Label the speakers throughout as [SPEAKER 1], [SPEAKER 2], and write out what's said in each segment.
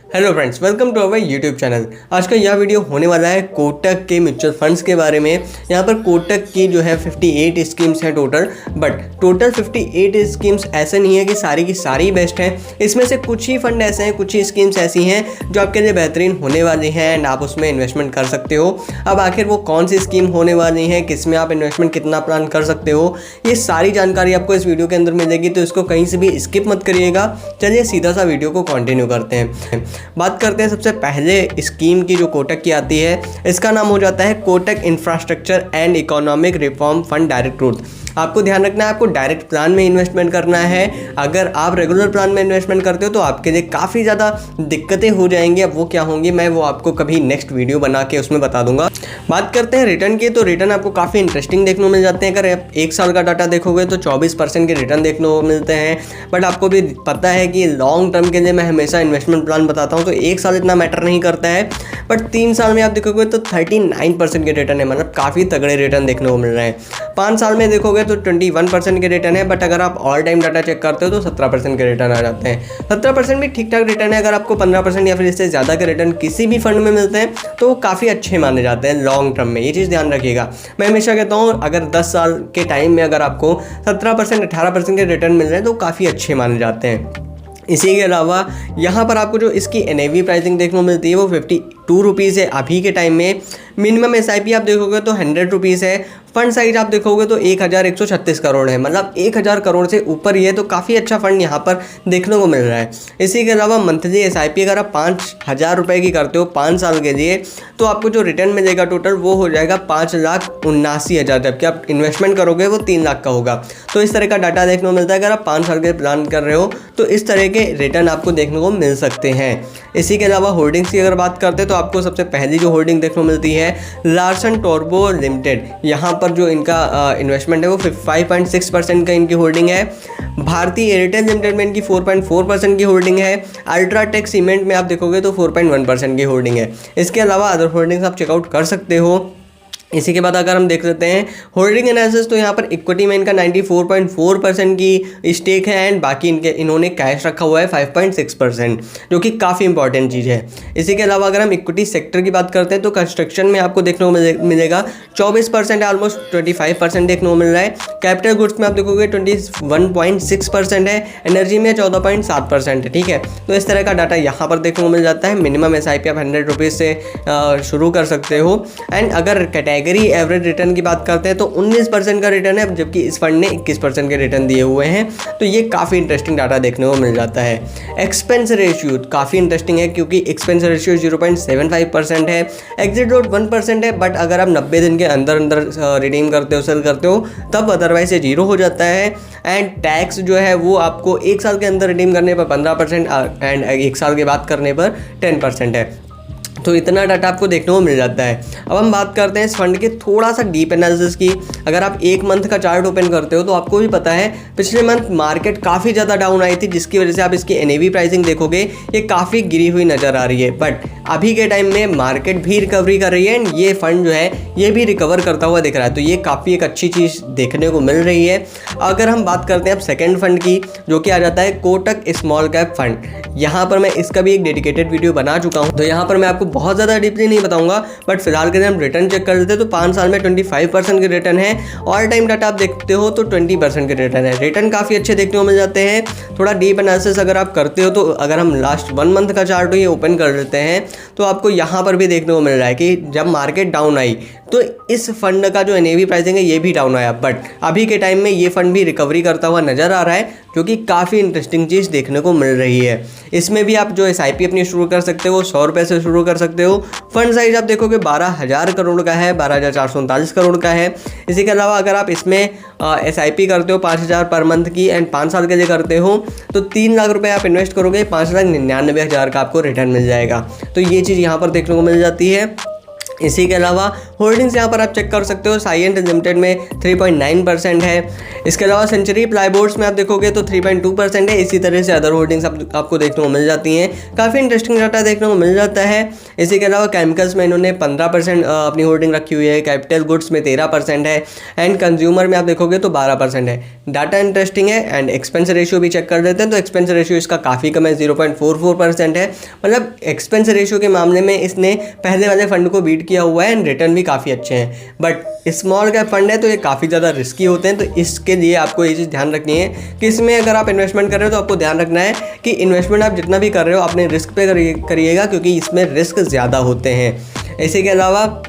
[SPEAKER 1] Hello friends, welcome to our YouTube channel. आज का यह वीडियो होने वाला है कोटक के म्यूचुअल फंड्स के बारे में। यहाँ पर कोटक की जो है 58 स्कीम्स हैं टोटल, बट टोटल 58 स्कीम्स ऐसे नहीं है कि सारी की सारी बेस्ट हैं। इसमें से कुछ ही फंड ऐसे हैं, कुछ ही स्कीम्स ऐसी हैं जो आपके लिए बेहतरीन होने वाली हैं एंड आप उसमें इन्वेस्टमेंट कर सकते हो। अब आखिर वो कौन सी स्कीम होने वाली है, किस में आप इन्वेस्टमेंट कितना प्लान कर सकते हो, ये सारी जानकारी आपको इस वीडियो के अंदर मिलेगी, तो इसको कहीं से भी स्किप मत करिएगा। चलिए सीधा सा वीडियो को कंटिन्यू करते हैं। बात करते हैं सबसे पहले स्कीम की जो कोटक की आती है। इसका नाम हो जाता है Kotak infrastructure and economic reform fund direct route. आपको ध्यान रखना है, आपको डायरेक्ट प्लान में इन्वेस्टमेंट करना है। अगर आप रेगुलर प्लान में इन्वेस्टमेंट करते हो तो आपके लिए काफ़ी ज़्यादा दिक्कतें हो जाएंगी। अब वो क्या होंगी मैं वो आपको कभी नेक्स्ट वीडियो बना के उसमें बता दूंगा। बात करते हैं रिटर्न की, तो रिटर्न आपको काफ़ी इंटरेस्टिंग देखने को मिल जाते हैं। अगर आप एक साल का डाटा देखोगे तो 24% के रिटर्न देखने को मिलते हैं। बट आपको भी पता है कि लॉन्ग टर्म के लिए मैं हमेशा इन्वेस्टमेंट प्लान बताता हूँ, तो एक साल इतना मैटर नहीं करता है। बट 3 साल में आप देखोगे तो 39% के रिटर्न है, मतलब काफ़ी तगड़े रिटर्न देखने को मिल रहे हैं। 5 साल में देखोगे तो 21% के रिटर्न है। बट अगर आप ऑल टाइम डाटा चेक करते हो तो 17% के रिटर्न आ जाते हैं। 17% भी ठीक ठाक रिटर्न है। अगर आपको 15% या फिर इससे ज़्यादा के रिटर्न किसी भी फंड में मिलते हैं तो वो काफ़ी अच्छे माने जाते हैं लॉन्ग टर्म में। ये चीज़ ध्यान रखिएगा। मैं हमेशा कहता हूँ अगर 10 साल के टाइम में अगर आपको 17% 18% के रिटर्न मिल रहे हैं तो काफ़ी अच्छे माने जाते हैं। इसी के अलावा यहाँ पर आपको जो इसकी NAV प्राइसिंग देखने को मिलती है वो 52 रुपीज़ है अभी के टाइम में। मिनिमम SIP आप देखोगे तो 100 रुपीज़ है। फंड साइज आप देखोगे तो 1136 करोड़ है, मतलब 1000 करोड़ से ऊपर ही है, तो काफ़ी अच्छा फंड यहाँ पर देखने को मिल रहा है। इसी के अलावा मंथली SIP अगर आप 5000 रुपये की करते हो 5 साल के लिए तो आपको जो रिटर्न मिलेगा टोटल वो हो जाएगा 5,79,000, जबकि आप इन्वेस्टमेंट करोगे वो 3 लाख का होगा। तो इस तरह का डाटा देखने को मिलता है। अगर आप 5 साल के प्लान कर रहे हो तो इस तरह के रिटर्न आपको देखने को मिल सकते हैं। इसी के अलावा होल्डिंग्स की अगर बात करते हैं तो आपको सबसे पहली जो होल्डिंग देखने को मिलती है लार्सन टोब्रो लिमिटेड। यहाँ पर जो इनका इन्वेस्टमेंट है वो 5.6% का इनकी होल्डिंग है। भारतीय एयरटेल लिमिटेड में इनकी 4.4% की होल्डिंग है। अल्ट्राटेक सीमेंट में आप देखोगे तो 4.1% की होल्डिंग है। इसके अलावा अदर होल्डिंग्स आप चेकआउट कर सकते हो। इसी के बाद अगर हम देख लेते हैं होल्डिंग एनालिसिस, तो यहाँ पर इक्विटी में इनका 94.4% की स्टेक है एंड बाकी इन्होंने कैश रखा हुआ है 5.6%, जो कि काफ़ी इंपॉर्टेंट चीज़ है। इसी के अलावा अगर हम इक्विटी सेक्टर की बात करते हैं तो कंस्ट्रक्शन में आपको देखने को मिलेगा 24% है, ऑलमोस्ट 25% देखने को मिल रहा है। कैपिटल गुड्स में आप देखोगे 21.6% है। एनर्जी में 14.7% है। ठीक है, तो इस तरह का डाटा यहाँ पर देखने को मिल जाता है। मिनिमम SIP आप 100 रुपीज़ से शुरू कर सकते हो। एंड अगर कैटेगरी एवरेज रिटर्न की बात करते हैं तो 19% का रिटर्न है, जबकि इस फंड ने 21% के रिटर्न दिए हुए हैं। तो ये काफ़ी इंटरेस्टिंग डाटा देखने को मिल जाता है। एक्सपेंस रेशियो काफ़ी इंटरेस्टिंग है क्योंकि एक्सपेंस रेशियो 0.75% है। एग्जिट रेट 1% है। बट अगर आप 90 दिन के अंदर रिडीम करते हो, सेल करते हो, तब अदरवाइज ये 0 हो जाता है। एंड टैक्स जो है वो आपको 1 साल के अंदर रिडीम करने पर 15% एंड 1 साल के बाद करने पर 10% है। तो इतना डाटा आपको देखने को मिल जाता है। अब हम बात करते हैं इस फंड के थोड़ा सा डीप एनालिसिस की। अगर आप 1 मंथ का चार्ट ओपन करते हो तो आपको भी पता है पिछले मंथ मार्केट काफ़ी ज़्यादा डाउन आई थी, जिसकी वजह से आप इसकी NAV प्राइसिंग देखोगे ये काफ़ी गिरी हुई नज़र आ रही है। बट अभी के टाइम में मार्केट भी रिकवरी कर रही है एंड ये फंड जो है ये भी रिकवर करता हुआ दिख रहा है, तो ये काफ़ी एक अच्छी चीज़ देखने को मिल रही है। अगर हम बात करते हैं अब सेकेंड फंड की, जो कि आ जाता है कोटक स्मॉल कैप फंड। यहाँ पर मैं इसका भी एक डेडिकेटेड वीडियो बना चुका हूँ, तो यहाँ पर मैं आपको बहुत ज़्यादा डीपली नहीं बताऊंगा। बट फिलहाल के लिए हम रिटर्न चेक कर लेते हैं तो 5 साल में 25% के रिटर्न है। ऑल टाइम डाटा आप देखते हो तो 20% के रिटर्न है। रिटर्न काफ़ी अच्छे देखने को मिल जाते हैं। थोड़ा डीप एनालिसिस अगर आप करते हो तो अगर हम लास्ट 1 मंथ का चार्ट ये ओपन कर लेते हैं तो आपको यहाँ पर भी देखने को मिल रहा है कि जब मार्केट डाउन आई तो इस फंड का जो NAV प्राइसिंग है ये भी डाउन आया। बट अभी के टाइम में ये फंड भी रिकवरी करता हुआ नज़र आ रहा है, जो कि काफ़ी इंटरेस्टिंग चीज़ देखने को मिल रही है। इसमें भी आप जो SIP अपनी शुरू कर सकते हो 100 रुपये से शुरू कर सकते हो। फंड साइज आप देखोगे 12,000 करोड़ का है, 12,439 करोड़ का है। इसी के अलावा अगर आप इसमें SIP करते हो 5,000 पर मंथ की एंड 5 साल के लिए करते हो तो 3 लाख रुपए आप इन्वेस्ट करोगे, 5,99,000 का आपको रिटर्न मिल जाएगा। तो ये चीज़ यहाँ पर देखने को मिल जाती है। इसी के अलावा होल्डिंग्स यहाँ पर आप चेक कर सकते हो, साइएंट लिमिटेड में 3.9% है। इसके अलावा सेंचुरी प्लाईबोर्ड्स में आप देखोगे तो 3.2% है। इसी तरह से अदर होल्डिंग्स आपको देखने को मिल जाती हैं। काफ़ी इंटरेस्टिंग डाटा देखने को मिल जाता है। इसी के अलावा केमिकल्स में इन्होंने 15% अपनी होल्डिंग रखी हुई है, कैपिटल गुड्स में 13% है एंड कंज्यूमर में आप देखोगे तो 12% है। डाटा इंटरेस्टिंग है। एंड एक्सपेंस रेशियो भी चेक कर देते हैं तो एक्सपेंस रेशियो इसका काफ़ी कम है, 0.44% है। मतलब एक्सपेंस रेशियो के मामले में इसने पहले वाले फंड को बीट किया हुआ है एंड रिटर्न भी काफ़ी अच्छे हैं। बट स्मॉल कैप फंड है तो ये काफ़ी ज़्यादा रिस्की होते हैं, तो इसके लिए आपको ये चीज़ ध्यान रखनी है कि इसमें अगर आप इन्वेस्टमेंट कर रहे हो तो आपको ध्यान रखना है कि इन्वेस्टमेंट आप जितना भी कर रहे हो अपने रिस्क पे करिएगा, क्योंकि इसमें रिस्क ज़्यादा होते हैं। इसी के अलावा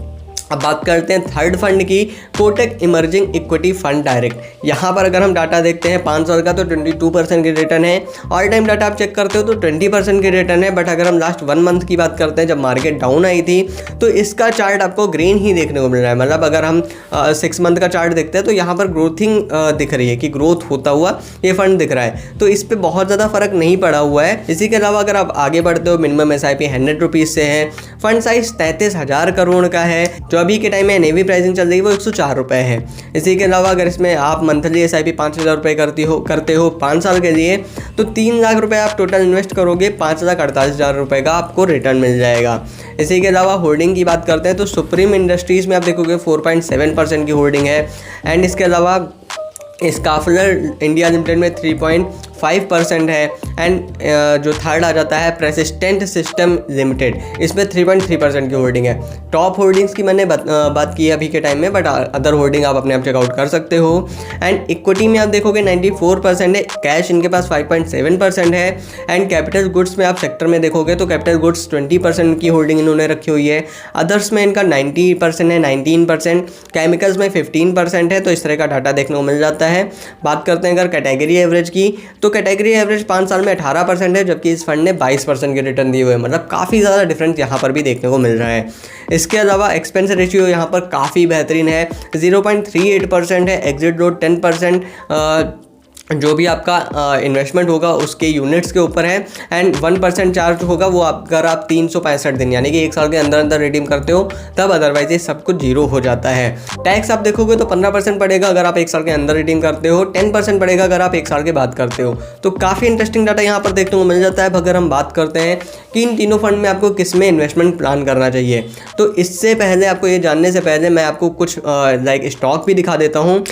[SPEAKER 1] अब बात करते हैं थर्ड फंड की, Kotak emerging equity fund direct. यहाँ पर अगर हम डाटा देखते हैं 5 साल का तो 22% की रिटर्न है। ऑल टाइम डाटा आप चेक करते हो तो 20% की रिटर्न है। बट अगर हम लास्ट 1 मंथ की बात करते हैं जब मार्केट डाउन आई थी तो इसका चार्ट आपको ग्रीन ही देखने को मिल रहा है। मतलब अगर हम 6 मंथ का चार्ट देखते हैं तो यहाँ पर ग्रोथिंग दिख रही है कि ग्रोथ होता हुआ ये फंड दिख रहा है, तो इस पर बहुत ज़्यादा फर्क नहीं पड़ा हुआ है। इसी के अलावा अगर आप आगे बढ़ते हो, मिनिमम SIP 100 रुपीज़ से है, फंड साइज 33,000 करोड़ का है। जो अभी के टाइम में NAV प्राइसिंग चल रही है वो 104 रुपये है। इसी के अलावा अगर इसमें आप मंथली SIP 5,000 रुपये करते हो 5 साल के लिए तो 3 लाख रुपये आप टोटल इन्वेस्ट करोगे, 5,48,000 रुपये का आपको रिटर्न मिल जाएगा। इसी के अलावा होल्डिंग की बात करते हैं तो सुप्रीम इंडस्ट्रीज़ में आप देखोगे 4.7% की होल्डिंग है। एंड इसके अलावा स्काफलर इंडिया लिमिटेड में 3.5% है। एंड जो थर्ड आ जाता है प्रेसिस्टेंट सिस्टम लिमिटेड, इसमें 3.3% की होल्डिंग है। टॉप होल्डिंग्स की मैंने बात की है अभी के टाइम में, बट अदर होल्डिंग आप अपने आप चेकआउट कर सकते हो। एंड इक्विटी में आप देखोगे 94% है, कैश इनके पास 5.7% है। एंड कैपिटल गुड्स में आप सेक्टर में देखोगे तो कैपिटल गुड्स 20% की होल्डिंग इन्होंने रखी हुई है। अदर्स में इनका 90% है, 19%। केमिकल्स में 15% है। तो इस तरह का डाटा देखने को मिल जाता है। बात करते हैं अगर कैटेगरी एवरेज की, तो कैटेगरी एवरेज 5 साल में 18% है, जबकि इस फंड ने 22% के रिटर्न दिए हुए हैं। मतलब काफ़ी ज़्यादा डिफरेंस यहाँ पर भी देखने को मिल रहा है। इसके अलावा एक्सपेंस रेशियो यहाँ पर काफ़ी बेहतरीन है, 0.38% है। एग्जिट रेट 10%, जो भी आपका इन्वेस्टमेंट होगा उसके यूनिट्स के ऊपर है। एंड 1% चार्ज होगा वो अगर आप 365 दिन यानी कि 1 साल के अंदर अंदर रिडीम करते हो तब, अदरवाइज ये सब कुछ जीरो हो जाता है। टैक्स आप देखोगे तो 15% पड़ेगा अगर आप 1 साल के अंदर रिडीम करते हो, 10% पड़ेगा अगर आप 1 साल के बाद करते हो। तो काफ़ी इंटरेस्टिंग डाटा यहाँ पर देखने को मिल जाता है। अगर हम बात करते हैं कि इन तीनों फंड में आपको किस में इन्वेस्टमेंट प्लान करना चाहिए, तो इससे पहले आपको ये जानने से पहले मैं आपको कुछ लाइक स्टॉक भी दिखा देता हूँ।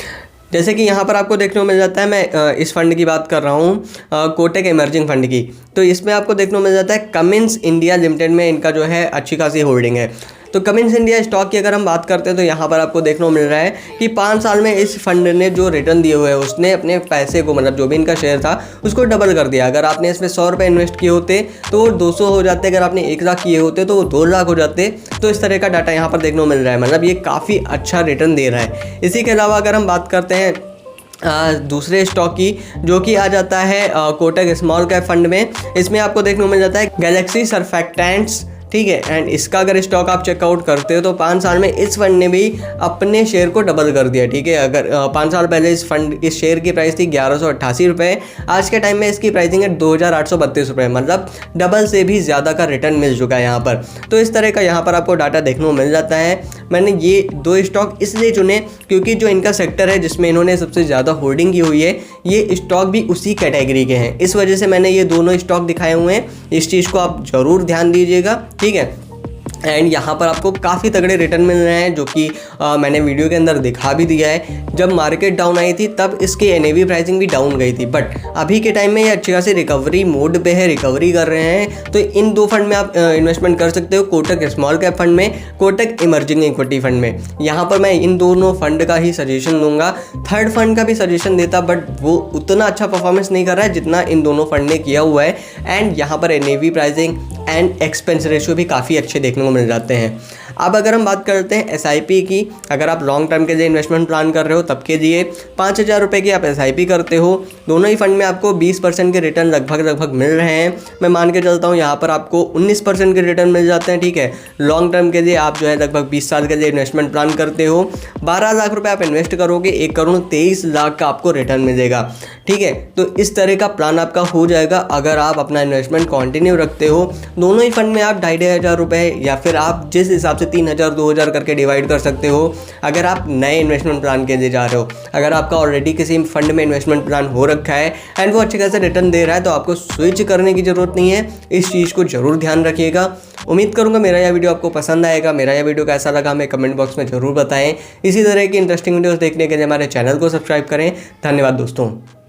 [SPEAKER 1] जैसे कि यहाँ पर आपको देखने को मिल जाता है, मैं इस फंड की बात कर रहा हूँ, कोटक इमर्जिंग फंड की। तो इसमें आपको देखने को मिल जाता है कमिंस इंडिया लिमिटेड में इनका जो है अच्छी खासी होल्डिंग है। तो कमिंस इंडिया स्टॉक की अगर हम बात करते हैं तो यहाँ पर आपको देखने को मिल रहा है कि 5 साल में इस फंड ने जो रिटर्न दिए हुए हैं उसने अपने पैसे को, मतलब जो भी इनका शेयर था उसको डबल कर दिया। अगर आपने इसमें 100 रुपये इन्वेस्ट किए होते तो वो 200 हो जाते, अगर आपने 1 लाख किए होते तो वो 2 लाख हो जाते। तो इस तरह का डाटा यहाँ पर देखने को मिल रहा है। मतलब ये काफ़ी अच्छा रिटर्न दे रहा है। इसी के अलावा अगर हम बात करते हैं दूसरे स्टॉक की, जो कि आ जाता है कोटक स्मॉल कैप फंड में, इसमें आपको देखने को मिल जाता है गैलेक्सी सर्फैक्टेंट्स, ठीक है। एंड इसका अगर स्टॉक आप चेकआउट करते हो तो 5 साल में इस फंड ने भी अपने शेयर को डबल कर दिया, ठीक है। अगर 5 साल पहले इस शेयर की प्राइस थी 1188 रुपये, आज के टाइम में इसकी प्राइसिंग है 2,832 रुपये। मतलब डबल से भी ज़्यादा का रिटर्न मिल चुका है यहाँ पर। तो इस तरह का यहाँ पर आपको डाटा देखने को मिल जाता है। मैंने ये 2 स्टॉक इसलिए चुने क्योंकि जो इनका सेक्टर है जिसमें इन्होंने सबसे ज़्यादा होल्डिंग की हुई है, ये स्टॉक भी उसी कैटेगरी के हैं। इस वजह से मैंने ये दोनों स्टॉक दिखाए हुए हैं। इस चीज़ को आप ज़रूर ध्यान दीजिएगा, ठीक है। एंड यहाँ पर आपको काफ़ी तगड़े रिटर्न मिल रहे हैं, जो कि मैंने वीडियो के अंदर दिखा भी दिया है। जब मार्केट डाउन आई थी तब इसकी NAV प्राइसिंग भी डाउन गई थी, बट अभी के टाइम में ये अच्छी खासी रिकवरी मोड पे है, रिकवरी कर रहे हैं। तो इन 2 फंड में आप इन्वेस्टमेंट कर सकते हो, कोटक स्मॉल कैप फंड में, कोटक इमर्जिंग इक्विटी फंड में। यहाँ पर मैं इन दोनों फंड का ही सजेशन दूंगा। थर्ड फंड का भी सजेशन देता, बट वो उतना अच्छा परफॉर्मेंस नहीं कर रहा है जितना इन दोनों फंड ने किया हुआ है। एंड यहाँ पर NAV pricing and expense ratio भी काफ़ी अच्छे देखने को मिल जाते हैं। अब अगर हम बात करते हैं SIP की, अगर आप लॉन्ग टर्म के लिए इन्वेस्टमेंट प्लान कर रहे हो तब के लिए 5,000 रुपये की आप SIP करते हो, दोनों ही फंड में आपको 20% के रिटर्न लगभग मिल रहे हैं। मैं मान के चलता हूँ यहाँ पर आपको 19% के रिटर्न मिल जाते हैं, ठीक है। लॉन्ग टर्म के लिए आप जो है लगभग 20 साल के लिए इन्वेस्टमेंट प्लान करते हो, 12 लाख रुपये आप इन्वेस्ट करोगे, 1,23,00,000 का आपको रिटर्न मिलेगा, ठीक है। तो इस तरह का प्लान आपका हो जाएगा अगर आप अपना इन्वेस्टमेंट कंटिन्यू रखते हो। दोनों ही फंड में आप 2,500 रुपये या फिर आप जिस हिसाब से से 3000 2000 करके डिवाइड कर सकते हो अगर आप नए इन्वेस्टमेंट प्लान के लिए जा रहे हो। अगर आपका ऑलरेडी किसी फंड में इन्वेस्टमेंट प्लान हो रखा है एंड वो अच्छे खासे रिटर्न दे रहा है तो आपको स्विच करने की ज़रूरत नहीं है। इस चीज़ को जरूर ध्यान रखिएगा। उम्मीद करूंगा मेरा यह वीडियो आपको पसंद आएगा। मेरा यह वीडियो कैसा लगा हमें कमेंट बॉक्स में जरूर बताएं। इसी तरह की इंटरेस्टिंग वीडियोस देखने के लिए हमारे चैनल को सब्सक्राइब करें। धन्यवाद दोस्तों।